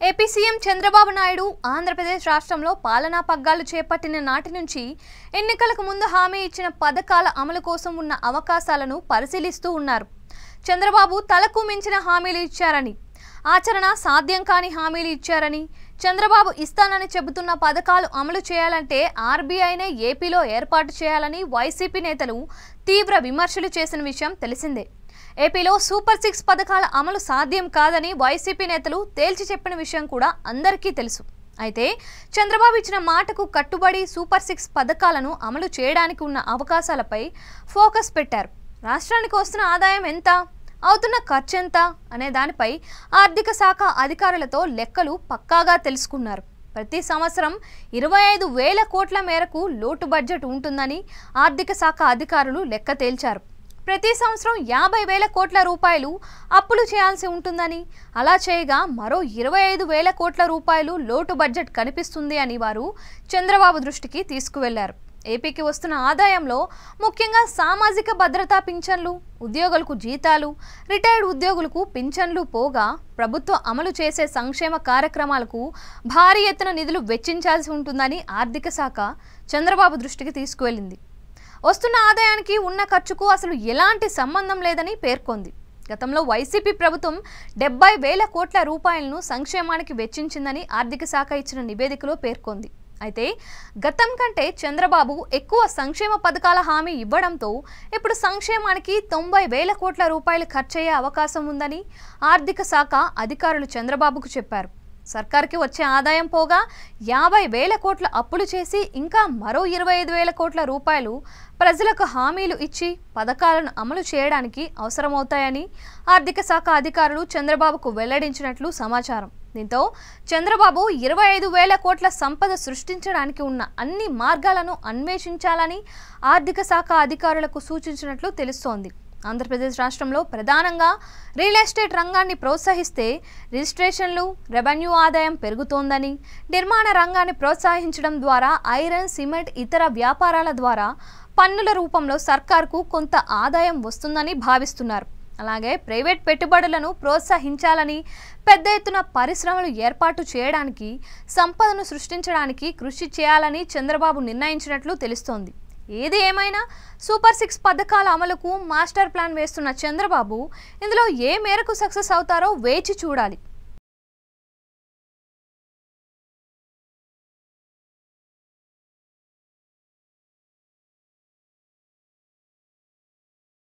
AP CM Chandrababu Naidu Andhra Pradesh రాష్ట్రంలో పాలనా పగ్గాలు చేపట్టిన నాటి నుంచి ఎన్నికలకు ముందు హామీ ఇచ్చిన పథకాల అమలు కోసం ఉన్న అవకాశాలను పరిశీలిస్తూ ఉన్నారు. చంద్రబాబు తలకు మించిన హామీలు ఇచ్చారని, ఆచరణ సాధ్యం కాని హామీలు ఇచ్చారని, చంద్రబాబు ఇస్తానని చెబుతున్న పథకాలు అమలు చేయాలంటే ఆర్బీఐనే ఏపీలో ఏర్పాటు చేయాలని వైసీపీ నేతలు తీవ్ర విమర్శలు చేసిన విషయం తెలిసిందే. ఏపీలో సూపర్ 6 పథకాల అమలు సాధ్యం కాదని వైసీపీ నేతలు తేల్చి చెప్పిన విషయం కూడా అందరికీ తెలుసు. అయితే చంద్రబాబు ఇచ్చిన మాటకు కట్టుబడి సూపర్ 6 పథకాలను అమలు చేయడానికి ఉన్న అవకాశాలపై ఫోకస్ పెట్టారు. రాష్ట్రానికి వస్తున్న ఆదాయం ఎంత, అవుతున్న ఖర్చు ఎంత అనే దానిపై ఆర్థిక శాఖ అధికారులతో లెక్కలు పక్కాగా తెలుసుకున్నారు. ప్రతి సంవత్సరం 25,000 కోట్ల మేరకు లోటు బడ్జెట్ ఉంటుందని ఆర్థిక శాఖ అధికారులు లెక్క తేల్చారు. ప్రతి సంవత్సరం 50,000 కోట్ల రూపాయలు అప్పులు చేయాల్సి ఉంటుందని, అలా చేయగా మరో 25,000 కోట్ల రూపాయలు లోటు బడ్జెట్ కనిపిస్తుంది అని వారు చంద్రబాబు దృష్టికి తీసుకువెళ్లారు. ఏపీకి వస్తున్న ఆదాయంలో ముఖ్యంగా సామాజిక భద్రతా పింఛన్లు, ఉద్యోగులకు జీతాలు, రిటైర్డ్ ఉద్యోగులకు పింఛన్లు పోగా ప్రభుత్వం అమలు చేసే సంక్షేమ కార్యక్రమాలకు భారీ ఎత్తున నిధులు వెచ్చించాల్సి ఉంటుందని ఆర్థిక శాఖ చంద్రబాబు దృష్టికి తీసుకువెళ్లింది. వస్తున్న ఆదాయానికి ఉన్న ఖర్చుకు అసలు ఎలాంటి సంబంధం లేదని పేర్కొంది. గతంలో వైసీపీ ప్రభుత్వం 70,000 కోట్ల రూపాయలను సంక్షేమానికి వెచ్చించిందని ఆర్థిక శాఖ ఇచ్చిన నివేదికలో పేర్కొంది. అయితే గతం కంటే చంద్రబాబు ఎక్కువ సంక్షేమ పథకాల హామీ ఇవ్వడంతో ఇప్పుడు సంక్షేమానికి 90,000 కోట్ల రూపాయలు ఖర్చయ్యే అవకాశం ఉందని ఆర్థిక శాఖ అధికారులు చంద్రబాబుకు చెప్పారు. సర్కార్కి వచ్చే ఆదాయం పోగా 50,000 కోట్ల అప్పులు చేసి ఇంకా మరో 25,000 కోట్ల రూపాయలు ప్రజలకు హామీలు ఇచ్చి పథకాలను అమలు చేయడానికి అవసరమవుతాయని ఆర్థిక శాఖ అధికారులు చంద్రబాబుకు వెల్లడించినట్లు సమాచారం. దీంతో చంద్రబాబు 25,000 కోట్ల సంపద సృష్టించడానికి ఉన్న అన్ని మార్గాలను అన్వేషించాలని ఆర్థిక శాఖ అధికారులకు సూచించినట్లు తెలుస్తోంది. ఆంధ్రప్రదేశ్ రాష్ట్రంలో ప్రధానంగా రియల్ ఎస్టేట్ రంగాన్ని ప్రోత్సహిస్తే రిజిస్ట్రేషన్లు, రెవెన్యూ ఆదాయం పెరుగుతోందని, నిర్మాణ రంగాన్ని ప్రోత్సహించడం ద్వారా ఐరన్, సిమెంట్, ఇతర వ్యాపారాల ద్వారా పన్నుల రూపంలో సర్కార్కు కొంత ఆదాయం వస్తుందని భావిస్తున్నారు. అలాగే ప్రైవేట్ పెట్టుబడులను ప్రోత్సహించాలని, పెద్ద ఎత్తున పరిశ్రమలు ఏర్పాటు చేయడానికి, సంపదను సృష్టించడానికి కృషి చేయాలని చంద్రబాబు నిర్ణయించినట్లు తెలుస్తోంది. ఏది ఏమైనా సూపర్ 6 పథకాల అమలుకు మాస్టర్ ప్లాన్ వేస్తున్న చంద్రబాబు ఇందులో ఏ మేరకు సక్సెస్ అవుతారో వేచి చూడాలి.